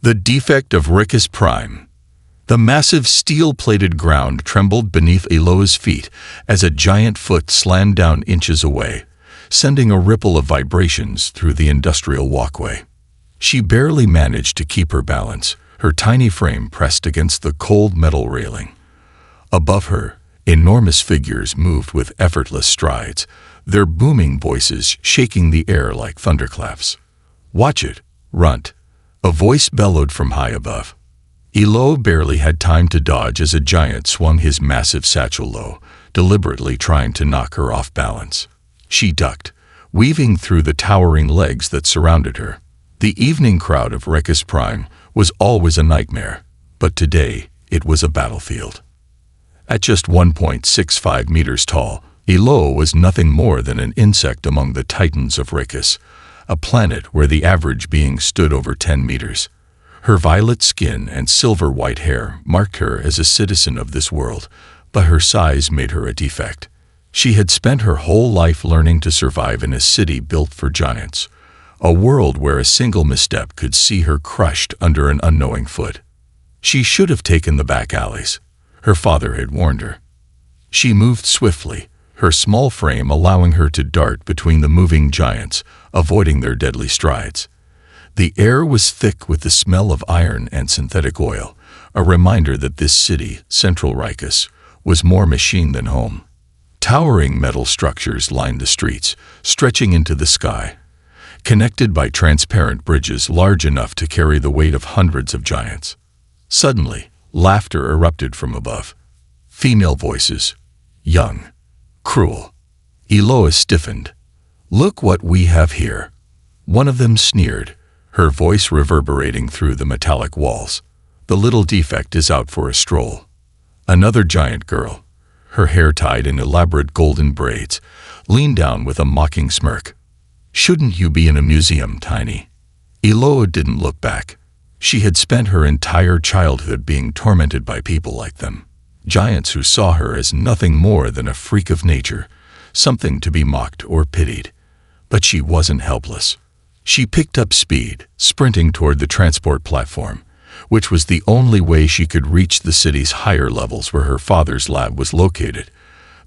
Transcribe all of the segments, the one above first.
The defect of Rickus Prime. The massive steel-plated ground trembled beneath Eloa's feet as a giant foot slammed down inches away, sending a ripple of vibrations through the industrial walkway. She barely managed to keep her balance, her tiny frame pressed against the cold metal railing. Above her, enormous figures moved with effortless strides, their booming voices shaking the air like thunderclaps. "Watch it, runt," a voice bellowed from high above. Eloa barely had time to dodge as a giant swung his massive satchel low, deliberately trying to knock her off balance. She ducked, weaving through the towering legs that surrounded her. The evening crowd of Rickus Prime was always a nightmare, but today it was a battlefield. At just 1.65 meters tall, Eloa was nothing more than an insect among the titans of Rickus, a planet where the average being stood over 10 meters. Her violet skin and silver-white hair marked her as a citizen of this world, but her size made her a defect. She had spent her whole life learning to survive in a city built for giants, a world where a single misstep could see her crushed under an unknowing foot. She should have taken the back alleys. Her father had warned her. She moved swiftly, her small frame allowing her to dart between the moving giants, avoiding their deadly strides. The air was thick with the smell of iron and synthetic oil, a reminder that this city, Central Rickus, was more machine than home. Towering metal structures lined the streets, stretching into the sky, connected by transparent bridges large enough to carry the weight of hundreds of giants. Suddenly, laughter erupted from above. Female voices, young, cruel. Eloa stiffened. "Look what we have here." One of them sneered, her voice reverberating through the metallic walls. "The little defect is out for a stroll." Another giant girl, her hair tied in elaborate golden braids, leaned down with a mocking smirk. "Shouldn't you be in a museum, Tiny?" Eloa didn't look back. She had spent her entire childhood being tormented by people like them, giants who saw her as nothing more than a freak of nature, something to be mocked or pitied. But she wasn't helpless. She picked up speed, sprinting toward the transport platform, which was the only way she could reach the city's higher levels where her father's lab was located.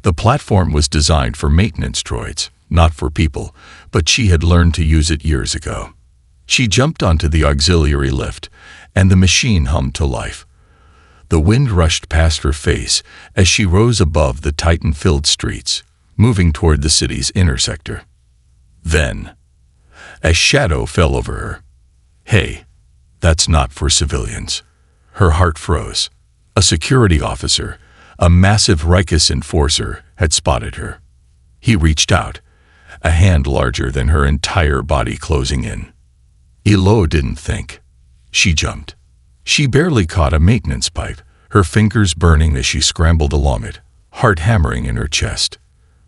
The platform was designed for maintenance droids, not for people, but she had learned to use it years ago. She jumped onto the auxiliary lift, and the machine hummed to life. The wind rushed past her face as she rose above the Titan-filled streets, moving toward the city's inner sector. Then, a shadow fell over her. "Hey, that's not for civilians." Her heart froze. A security officer, a massive Rickus enforcer, had spotted her. He reached out, a hand larger than her entire body closing in. Eloa didn't think. She jumped. She barely caught a maintenance pipe, her fingers burning as she scrambled along it, heart hammering in her chest.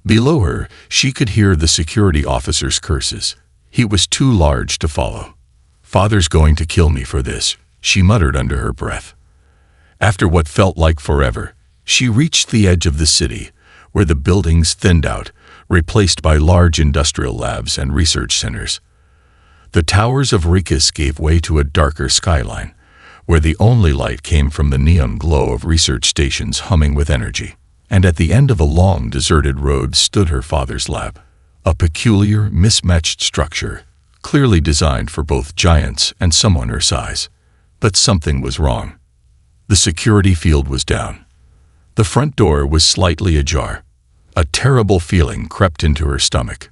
Below her, she could hear the security officer's curses. He was too large to follow. "Father's going to kill me for this," she muttered under her breath. After what felt like forever, she reached the edge of the city, where the buildings thinned out, replaced by large industrial labs and research centers. The towers of Rickus gave way to a darker skyline, where the only light came from the neon glow of research stations humming with energy. And at the end of a long, deserted road stood her father's lab, a peculiar, mismatched structure, clearly designed for both giants and someone her size. But something was wrong. The security field was down. The front door was slightly ajar. A terrible feeling crept into her stomach.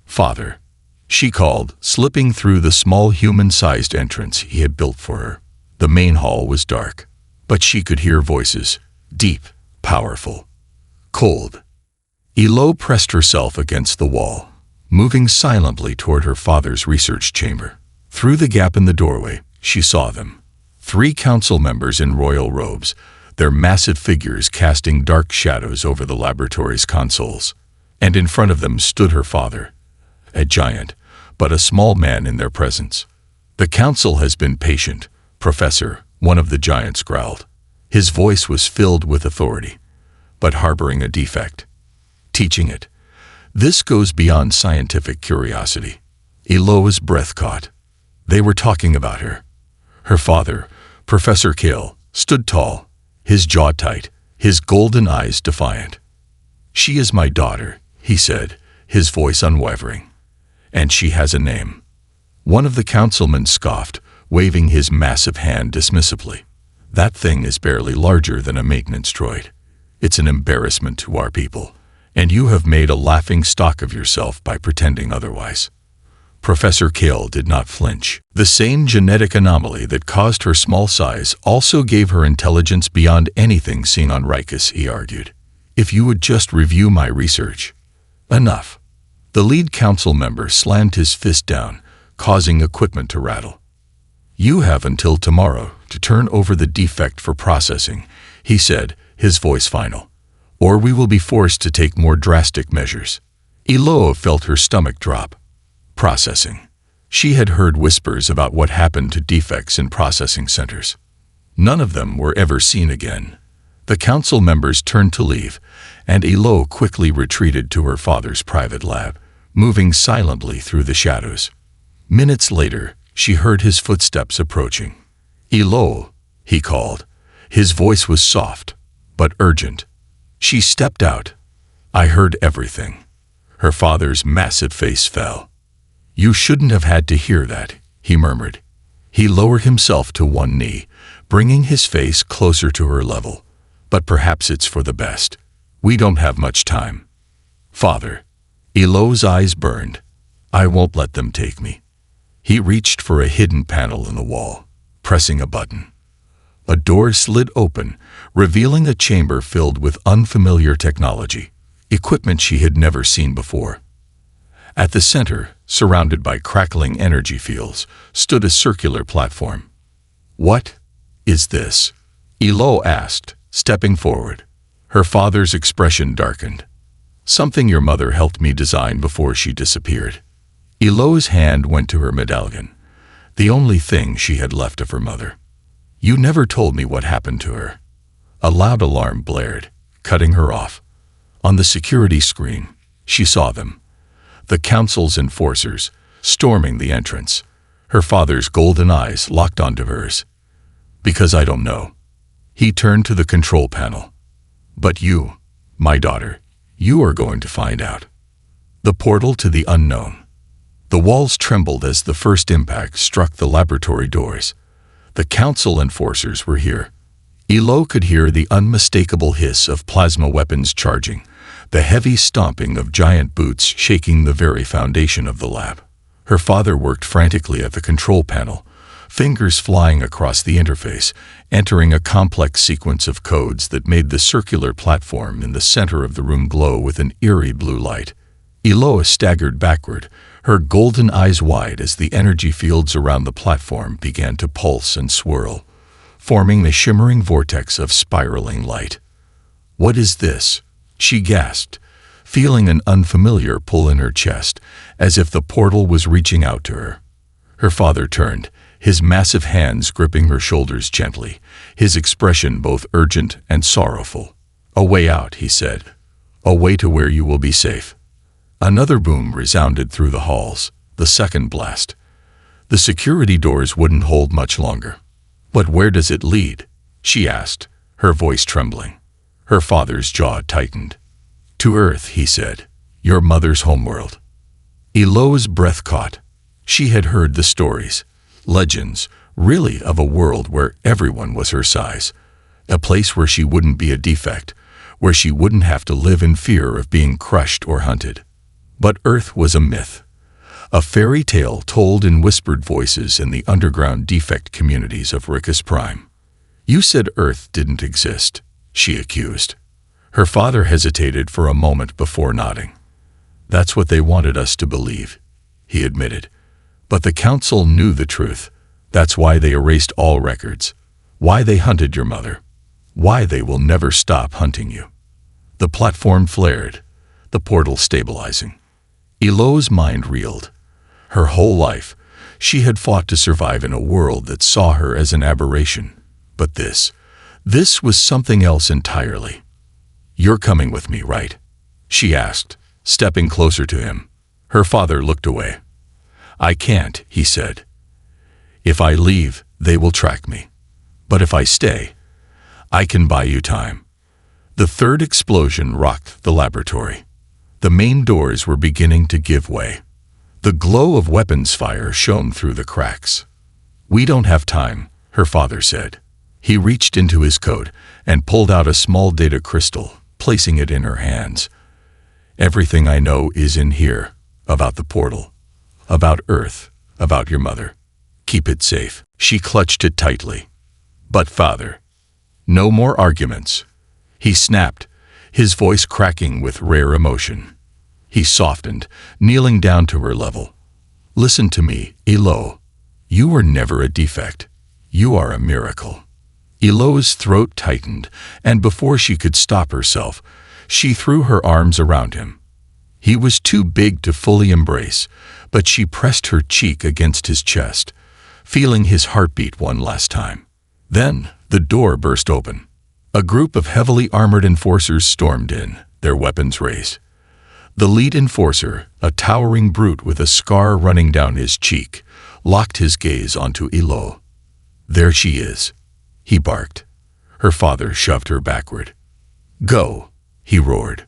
"Father," she called, slipping through the small human-sized entrance he had built for her. The main hall was dark, but she could hear voices, deep, powerful, cold. Eloa pressed herself against the wall, moving silently toward her father's research chamber. Through the gap in the doorway, she saw them. 3 council members in royal robes, their massive figures casting dark shadows over the laboratory's consoles. And in front of them stood her father, a giant, but a small man in their presence. "The council has been patient, Professor," one of the giants growled. His voice was filled with authority, but harboring a defect. "Teaching it. This goes beyond scientific curiosity." Eloa's breath caught. They were talking about her. Her father, Professor Kale, stood tall, his jaw tight, his golden eyes defiant. "She is my daughter," he said, his voice unwavering. "And she has a name." One of the councilmen scoffed, waving his massive hand dismissively. "That thing is barely larger than a maintenance droid. It's an embarrassment to our people, and you have made a laughing stock of yourself by pretending otherwise." Professor Kale did not flinch. The same genetic anomaly that caused her small size also gave her intelligence beyond anything seen on Rikus, he argued. "If you would just review my research." "Enough." The lead council member slammed his fist down, causing equipment to rattle. "You have until tomorrow to turn over the defect for processing," he said, his voice final, "or we will be forced to take more drastic measures." Eloa felt her stomach drop. Processing. She had heard whispers about what happened to defects in processing centers. None of them were ever seen again. The council members turned to leave, and Eloa quickly retreated to her father's private lab, moving silently through the shadows. Minutes later, she heard his footsteps approaching. "Eloa," he called. His voice was soft, but urgent. She stepped out. "I heard everything." Her father's massive face fell. "You shouldn't have had to hear that," he murmured. He lowered himself to one knee, bringing his face closer to her level. "But perhaps it's for the best. We don't have much time." "Father." Eloa's eyes burned. "I won't let them take me." He reached for a hidden panel in the wall, pressing a button. A door slid open, revealing a chamber filled with unfamiliar technology, equipment she had never seen before. At the center, surrounded by crackling energy fields, stood a circular platform. "What is this?" Eloa asked, stepping forward. Her father's expression darkened. "Something your mother helped me design before she disappeared." Eloa's hand went to her medallion, the only thing she had left of her mother. "You never told me what happened to her." A loud alarm blared, cutting her off. On the security screen, she saw them. The council's enforcers, storming the entrance. Her father's golden eyes locked onto hers. "Because I don't know." He turned to the control panel. "But you, my daughter, you are going to find out." The portal to the unknown. The walls trembled as the first impact struck the laboratory doors. The council enforcers were here. Eloa could hear the unmistakable hiss of plasma weapons charging, the heavy stomping of giant boots shaking the very foundation of the lab. Her father worked frantically at the control panel, fingers flying across the interface, entering a complex sequence of codes that made the circular platform in the center of the room glow with an eerie blue light. Eloa staggered backward, her golden eyes wide as the energy fields around the platform began to pulse and swirl, forming a shimmering vortex of spiraling light. "What is this?" she gasped, feeling an unfamiliar pull in her chest, as if the portal was reaching out to her. Her father turned, his massive hands gripping her shoulders gently, his expression both urgent and sorrowful. "A way out," he said. "A way to where you will be safe." Another boom resounded through the halls, the second blast. The security doors wouldn't hold much longer. "But where does it lead?" she asked, her voice trembling. Her father's jaw tightened. "To Earth," he said, "your mother's homeworld." Eloa's breath caught. She had heard the stories, legends, really, of a world where everyone was her size, a place where she wouldn't be a defect, where she wouldn't have to live in fear of being crushed or hunted. But Earth was a myth, a fairy tale told in whispered voices in the underground defect communities of Rikus Prime. "You said Earth didn't exist," she accused. Her father hesitated for a moment before nodding. "That's what they wanted us to believe," he admitted. "But the council knew the truth. That's why they erased all records. Why they hunted your mother. Why they will never stop hunting you." The platform flared, the portal stabilizing. Eloa's mind reeled. Her whole life, she had fought to survive in a world that saw her as an aberration. But this was something else entirely. "You're coming with me, right?" she asked, stepping closer to him. Her father looked away. "I can't," he said. "If I leave, They will track me. But if I stay, I can buy you time. The third explosion rocked the laboratory. The main doors were beginning to give way. The glow of weapons fire shone through the cracks. "We don't have time," her father said. He reached into his coat and pulled out a small data crystal, placing it in her hands. "Everything I know is in here, about the portal, about Earth, about your mother. Keep it safe." She clutched it tightly. "But father." "No more arguments," he snapped, his voice cracking with rare emotion. He softened, kneeling down to her level. "Listen to me, Eloa. You were never a defect. You are a miracle." Eloa's throat tightened, and before she could stop herself, she threw her arms around him. He was too big to fully embrace, but she pressed her cheek against his chest, feeling his heartbeat one last time. Then the door burst open. A group of heavily armored enforcers stormed in, their weapons raised. The lead enforcer, a towering brute with a scar running down his cheek, locked his gaze onto Eloa. "There she is," he barked. Her father shoved her backward. "Go," he roared.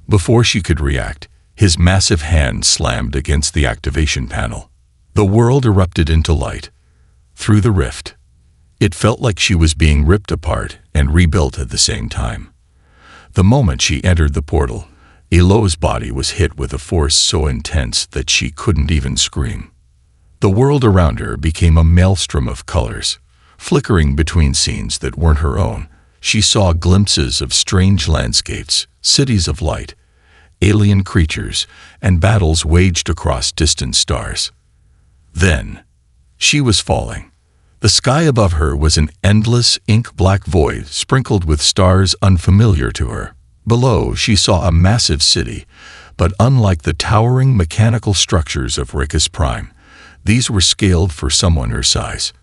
Before she could react, his massive hand slammed against the activation panel. The world erupted into light. Through the rift, it felt like she was being ripped apart and rebuilt at the same time. The moment she entered the portal, Eloa's body was hit with a force so intense that she couldn't even scream. The world around her became a maelstrom of colors. Flickering between scenes that weren't her own, she saw glimpses of strange landscapes, cities of light, alien creatures, and battles waged across distant stars. Then, she was falling. The sky above her was an endless, ink-black void sprinkled with stars unfamiliar to her. Below, she saw a massive city, but unlike the towering mechanical structures of Rickus Prime, these were scaled for someone her size.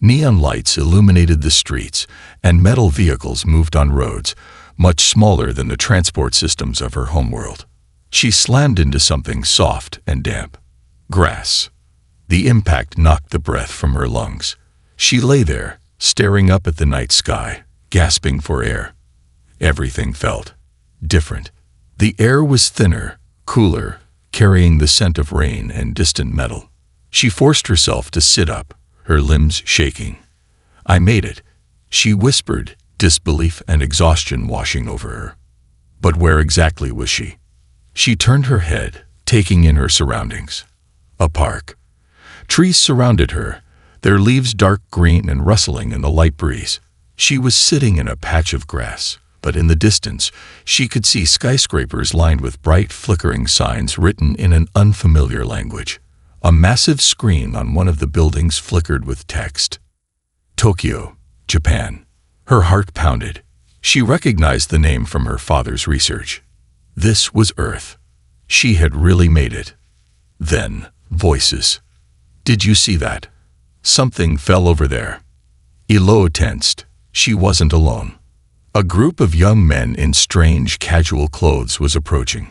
Neon lights illuminated the streets, and metal vehicles moved on roads, much smaller than the transport systems of her homeworld. She slammed into something soft and damp. Grass. The impact knocked the breath from her lungs. She lay there, staring up at the night sky, gasping for air. Everything felt different. The air was thinner, cooler, carrying the scent of rain and distant metal. She forced herself to sit up, her limbs shaking. "I made it," she whispered, disbelief and exhaustion washing over her. But where exactly was she? She turned her head, taking in her surroundings. A park. Trees surrounded her, their leaves dark green and rustling in the light breeze. She was sitting in a patch of grass, but in the distance, she could see skyscrapers lined with bright, flickering signs written in an unfamiliar language. A massive screen on one of the buildings flickered with text. Tokyo, Japan. Her heart pounded. She recognized the name from her father's research. This was Earth. She had really made it. Then, voices. "Did you see that? Something fell over there." Eloa tensed. She wasn't alone. A group of young men in strange, casual clothes was approaching.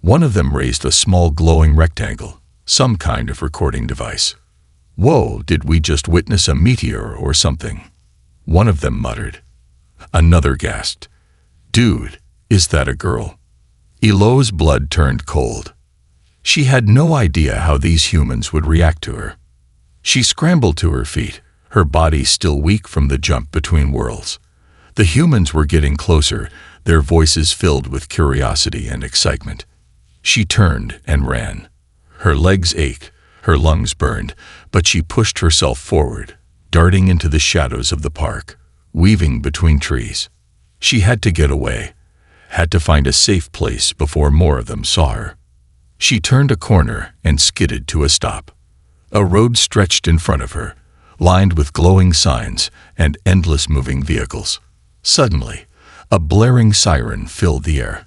One of them raised a small glowing rectangle, some kind of recording device. "Whoa, did we just witness a meteor or something?" one of them muttered. Another gasped. "Dude, is that a girl?" Eloa's blood turned cold. She had no idea how these humans would react to her. She scrambled to her feet, her body still weak from the jump between worlds. The humans were getting closer, their voices filled with curiosity and excitement. She turned and ran. Her legs ached, her lungs burned, but she pushed herself forward, darting into the shadows of the park, weaving between trees. She had to get away, had to find a safe place before more of them saw her. She turned a corner and skidded to a stop. A road stretched in front of her, lined with glowing signs and endless moving vehicles. Suddenly, a blaring siren filled the air.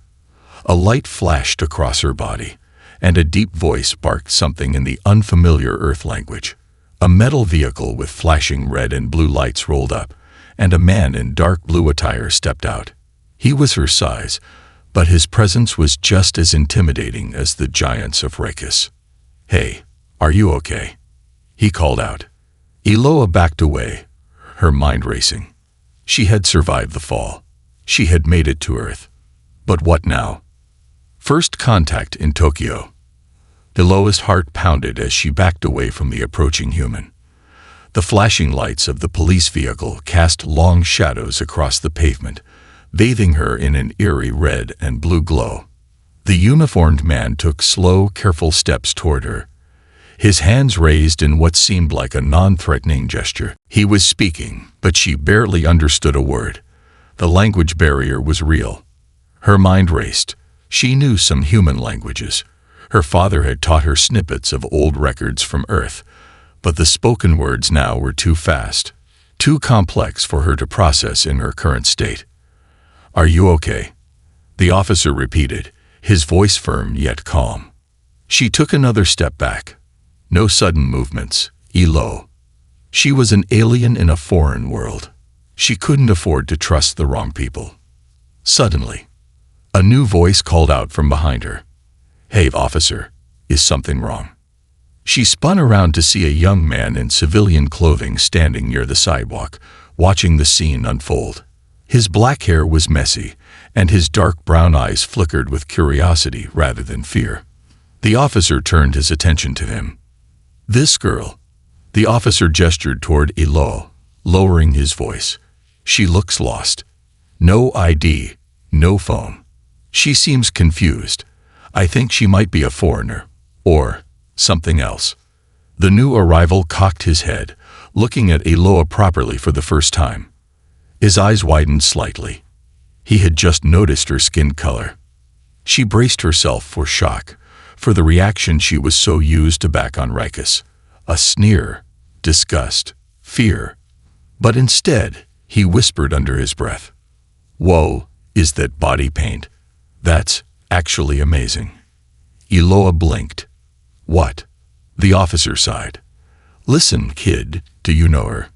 A light flashed across her body, and a deep voice barked something in the unfamiliar Earth language. A metal vehicle with flashing red and blue lights rolled up, and a man in dark blue attire stepped out. He was her size, but his presence was just as intimidating as the giants of Rickus. "Hey, are you okay?" he called out. Eloa backed away, her mind racing. She had survived the fall. She had made it to Earth. But what now? First contact in Tokyo. Eloa's heart pounded as she backed away from the approaching human. The flashing lights of the police vehicle cast long shadows across the pavement, bathing her in an eerie red and blue glow. The uniformed man took slow, careful steps toward her, his hands raised in what seemed like a non-threatening gesture. He was speaking, but she barely understood a word. The language barrier was real. Her mind raced. She knew some human languages. Her father had taught her snippets of old records from Earth, but the spoken words now were too fast, too complex for her to process in her current state. "Are you okay?" the officer repeated, his voice firm yet calm. She took another step back. No sudden movements. Eloa. She was an alien in a foreign world. She couldn't afford to trust the wrong people. Suddenly, a new voice called out from behind her. "Hey, officer, is something wrong?" She spun around to see a young man in civilian clothing standing near the sidewalk, watching the scene unfold. His black hair was messy, and his dark brown eyes flickered with curiosity rather than fear. The officer turned his attention to him. "This girl." The officer gestured toward Eloa, lowering his voice. "She looks lost. No ID, no phone. She seems confused. I think she might be a foreigner, or something else." The new arrival cocked his head, looking at Eloa properly for the first time. His eyes widened slightly. He had just noticed her skin color. She braced herself for shock, for the reaction she was so used to back on Rikus. A sneer, disgust, fear. But instead, he whispered under his breath, "Whoa, is that body paint? That's actually amazing." Eloa blinked. "What?" The officer sighed. "Listen, kid, do you know her?"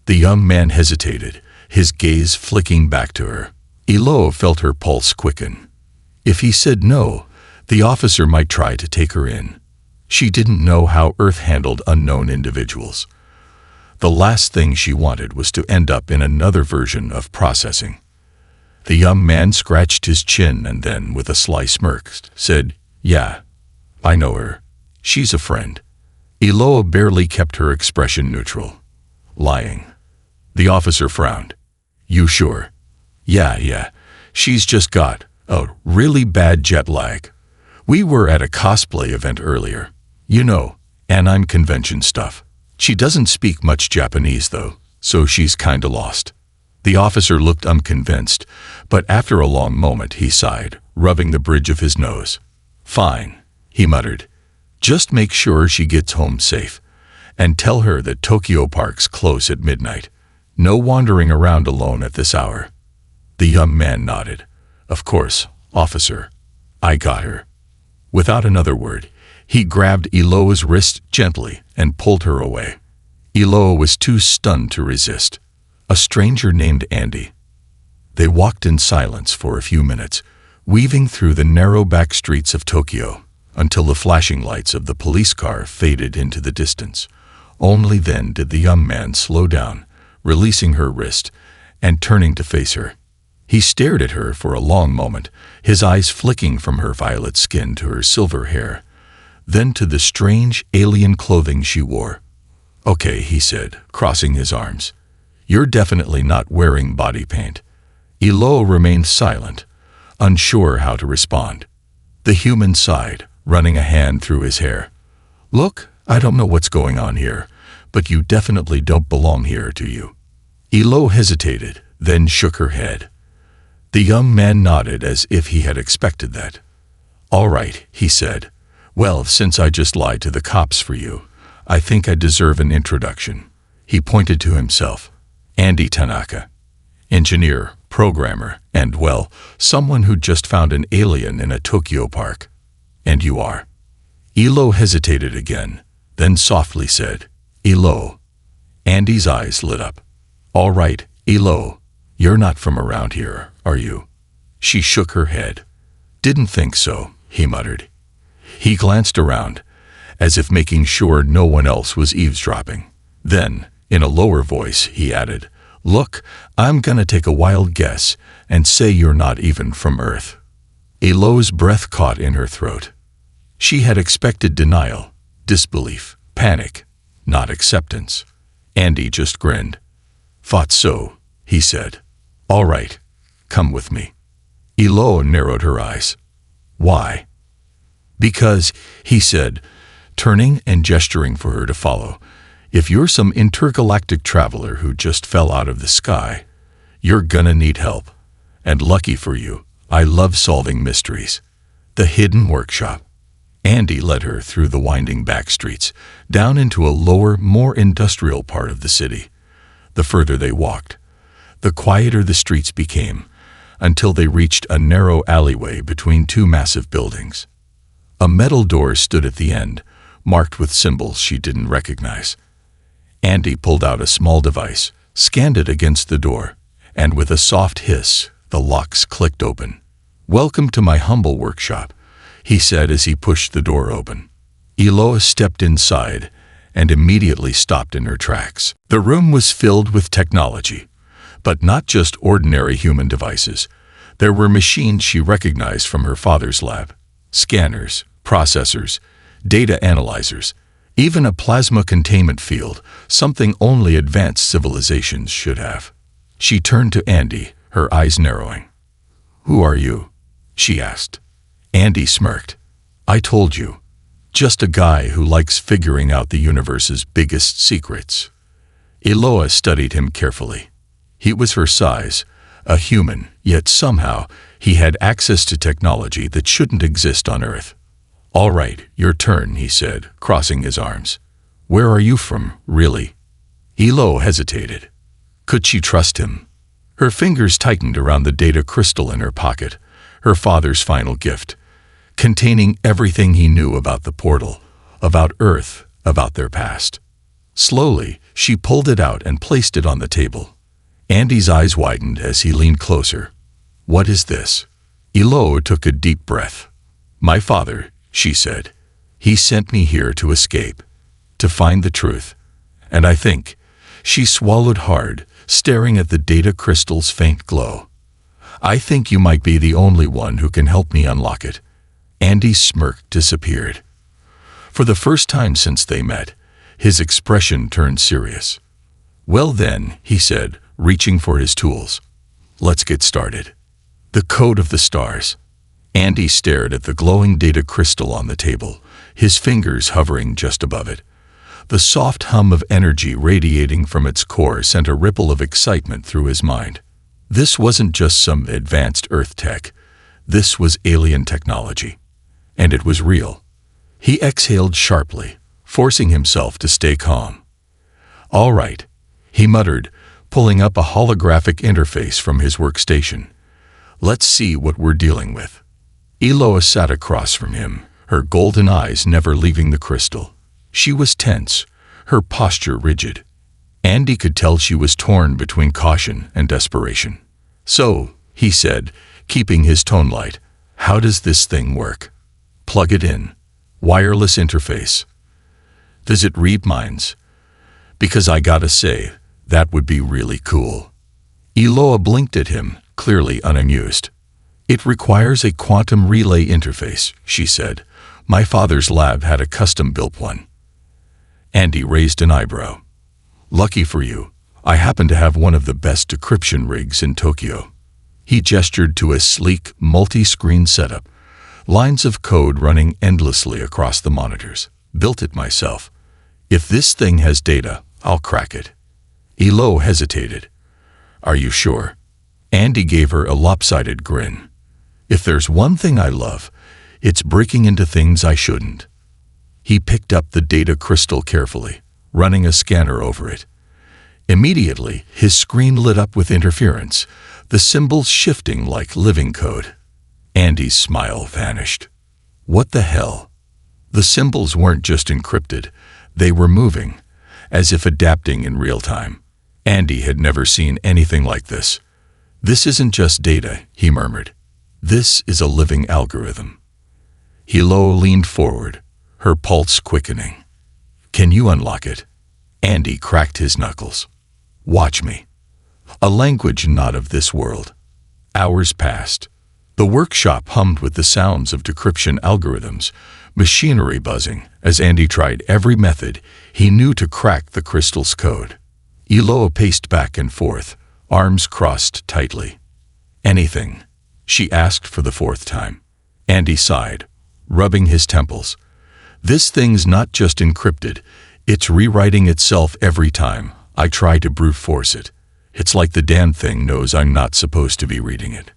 The young man hesitated, his gaze flicking back to her. Eloa felt her pulse quicken. If he said no, the officer might try to take her in. She didn't know how Earth handled unknown individuals. The last thing she wanted was to end up in another version of processing. The young man scratched his chin and then, with a sly smirk, said, "Yeah, I know her. She's a friend." Eloa barely kept her expression neutral. "Lying." The officer frowned. "You sure?" Yeah. She's just got a really bad jet lag. We were at a cosplay event earlier. You know, anime convention stuff. She doesn't speak much Japanese, though, so she's kinda lost." The officer looked unconvinced, but after a long moment he sighed, rubbing the bridge of his nose. "Fine," he muttered. "Just make sure she gets home safe, and tell her that Tokyo Park's close at midnight. No wandering around alone at this hour." The young man nodded. "Of course, officer. I got her." Without another word, he grabbed Eloa's wrist gently and pulled her away. Eloa was too stunned to resist. A stranger named Andy. They walked in silence for a few minutes, weaving through the narrow back streets of Tokyo, until the flashing lights of the police car faded into the distance. Only then did the young man slow down, releasing her wrist and turning to face her. He stared at her for a long moment, his eyes flicking from her violet skin to her silver hair, then to the strange alien clothing she wore. "Okay," he said, crossing his arms. "You're definitely not wearing body paint." Eloa remained silent, unsure how to respond. The human sighed, running a hand through his hair. "Look, I don't know what's going on here, but you definitely don't belong here, do you?" Eloa hesitated, then shook her head. The young man nodded as if he had expected that. "All right," he said. "Well, since I just lied to the cops for you, I think I deserve an introduction." He pointed to himself. "Andy Tanaka. Engineer, programmer, and, well, someone who just found an alien in a Tokyo park. And you are?" Eloa hesitated again, then softly said, "Eloa." Andy's eyes lit up. "All right, Eloa. You're not from around here, are you?" She shook her head. "Didn't think so," he muttered. He glanced around, as if making sure no one else was eavesdropping. Then, In a lower voice, he added, "Look, I'm gonna take a wild guess and say you're not even from Earth." Eloa's breath caught in her throat. She had expected denial, disbelief, panic, not acceptance. Andy just grinned. "Thought so," he said. "All right, come with me." Eloa narrowed her eyes. "Why?" "Because," he said, turning and gesturing for her to follow, "if you're some intergalactic traveler who just fell out of the sky, you're gonna need help. And lucky for you, I love solving mysteries." The hidden workshop. Andy led her through the winding back streets, down into a lower, more industrial part of the city. The further they walked, the quieter the streets became, until they reached a narrow alleyway between two massive buildings. A metal door stood at the end, marked with symbols she didn't recognize. Andy pulled out a small device, scanned it against the door, and with a soft hiss, the locks clicked open. "Welcome to my humble workshop," he said as he pushed the door open. Eloa stepped inside and immediately stopped in her tracks. The room was filled with technology, but not just ordinary human devices. There were machines she recognized from her father's lab. Scanners, processors, data analyzers, even a plasma containment field, something only advanced civilizations should have. She turned to Andy, her eyes narrowing. "Who are you?" she asked. Andy smirked. "I told you. Just a guy who likes figuring out the universe's biggest secrets." Eloa studied him carefully. He was her size, a human, yet somehow he had access to technology that shouldn't exist on Earth. "All right, your turn," he said, crossing his arms. "Where are you from, really?" Eloa hesitated. Could she trust him? Her fingers tightened around the data crystal in her pocket, her father's final gift, containing everything he knew about the portal, about Earth, about their past. Slowly, she pulled it out and placed it on the table. Andy's eyes widened as he leaned closer. "What is this?" Eloa took a deep breath. "My father," she said. "He sent me here to escape, to find the truth. And I think," she swallowed hard, staring at the data crystal's faint glow, "I think you might be the only one who can help me unlock it." Andy's smirk disappeared. For the first time since they met, his expression turned serious. "Well then," he said, reaching for his tools. "Let's get started." The code of the stars. Andy stared at the glowing data crystal on the table, his fingers hovering just above it. The soft hum of energy radiating from its core sent a ripple of excitement through his mind. This wasn't just some advanced Earth tech. This was alien technology. And it was real. He exhaled sharply, forcing himself to stay calm. "All right," he muttered, pulling up a holographic interface from his workstation. "Let's see what we're dealing with." Eloa sat across from him, her golden eyes never leaving the crystal. She was tense, her posture rigid. Andy could tell she was torn between caution and desperation. "So," he said, keeping his tone light, "how does this thing work?" "Plug it in. Wireless interface." "Does it read minds?" "Because I gotta say, that would be really cool." Eloa blinked at him, clearly unamused. "It requires a quantum relay interface," she said. "My father's lab had a custom-built one." Andy raised an eyebrow. "Lucky for you, I happen to have one of the best decryption rigs in Tokyo." He gestured to a sleek, multi-screen setup, lines of code running endlessly across the monitors. "Built it myself. If this thing has data, I'll crack it." Eloa hesitated. "Are you sure?" Andy gave her a lopsided grin. "If there's one thing I love, it's breaking into things I shouldn't." He picked up the data crystal carefully, running a scanner over it. Immediately, his screen lit up with interference, the symbols shifting like living code. Andy's smile vanished. What the hell? The symbols weren't just encrypted, they were moving, as if adapting in real time. Andy had never seen anything like this. "This isn't just data," he murmured. "This is a living algorithm." Eloa leaned forward, her pulse quickening. "Can you unlock it?" Andy cracked his knuckles. Watch me. A language not of this world. Hours passed. The workshop hummed with the sounds of decryption algorithms, machinery buzzing, as Andy tried every method he knew to crack the crystal's code. Eloa paced back and forth, arms crossed tightly. Anything? She asked for the fourth time. Andy sighed, rubbing his temples. This thing's not just encrypted, it's rewriting itself every time I try to brute force it. It's like the damn thing knows I'm not supposed to be reading it.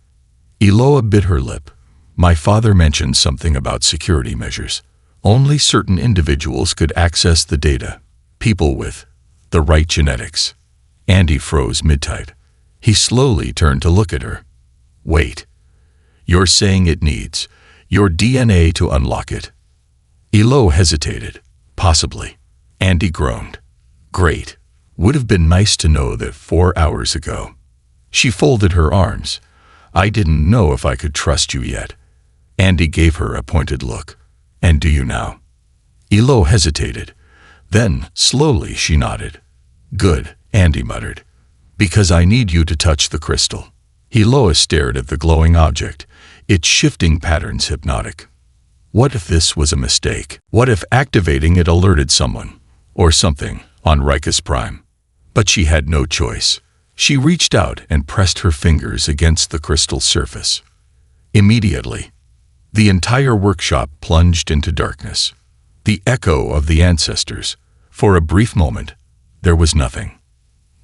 Eloa bit her lip. My father mentioned something about security measures. Only certain individuals could access the data. People with the right genetics. Andy froze mid-type. He slowly turned to look at her. Wait. You're saying it needs your DNA to unlock it? Eloa hesitated. Possibly. Andy groaned. Great. Would have been nice to know that 4 hours ago. She folded her arms. I didn't know if I could trust you yet. Andy gave her a pointed look. And do you now? Eloa hesitated. Then, slowly, she nodded. Good, Andy muttered. Because I need you to touch the crystal. Eloa stared at the glowing object, its shifting patterns hypnotic. What if this was a mistake? What if activating it alerted someone, or something, on Ricus Prime? But she had no choice. She reached out and pressed her fingers against the crystal surface. Immediately, the entire workshop plunged into darkness. The echo of the ancestors. For a brief moment, there was nothing.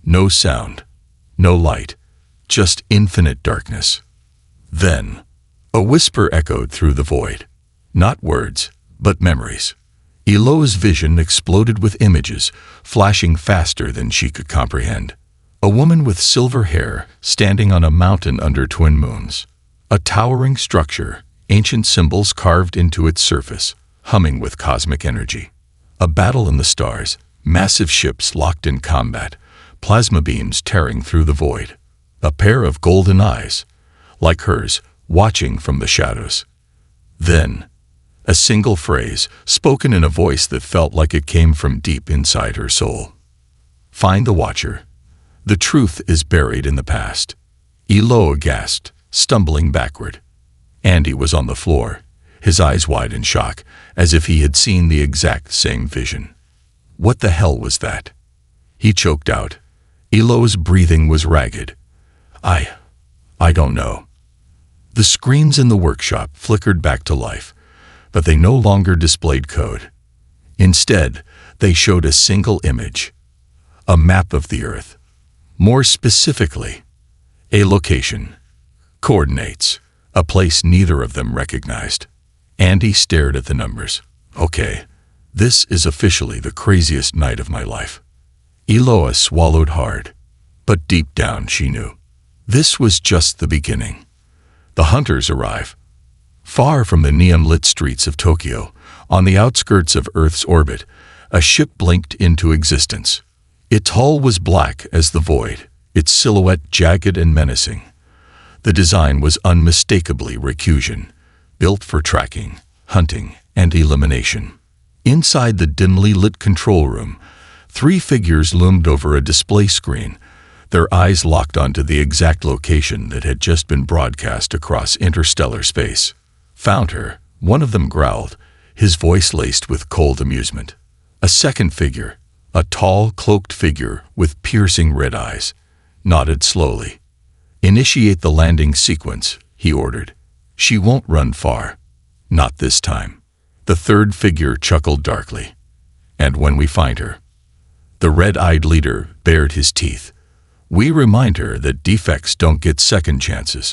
No sound, no light, just infinite darkness. Then, a whisper echoed through the void. Not words, but memories. Eloa's vision exploded with images, flashing faster than she could comprehend. A woman with silver hair standing on a mountain under twin moons. A towering structure, ancient symbols carved into its surface, humming with cosmic energy. A battle in the stars, massive ships locked in combat, plasma beams tearing through the void. A pair of golden eyes, like hers, watching from the shadows. Then, a single phrase, spoken in a voice that felt like it came from deep inside her soul. Find the Watcher. The truth is buried in the past. Eloa gasped, stumbling backward. Andy was on the floor, his eyes wide in shock, as if he had seen the exact same vision. What the hell was that? He choked out. Eloa's breathing was ragged. I don't know. The screens in the workshop flickered back to life, but they no longer displayed code. Instead, they showed a single image. A map of the Earth. More specifically, a location. Coordinates. A place neither of them recognized. Andy stared at the numbers. Okay, this is officially the craziest night of my life. Eloa swallowed hard. But deep down she knew. This was just the beginning. The hunters arrive. Far from the neon-lit streets of Tokyo, on the outskirts of Earth's orbit, a ship blinked into existence. Its hull was black as the void, its silhouette jagged and menacing. The design was unmistakably Rakusian, built for tracking, hunting, and elimination. Inside the dimly lit control room, 3 figures loomed over a display screen, their eyes locked onto the exact location that had just been broadcast across interstellar space. Found her, one of them growled, his voice laced with cold amusement. A second figure, a tall, cloaked figure with piercing red eyes, nodded slowly. Initiate the landing sequence, he ordered. She won't run far. Not this time. The third figure chuckled darkly. And when we find her? The red-eyed leader bared his teeth. We remind her that defects don't get second chances.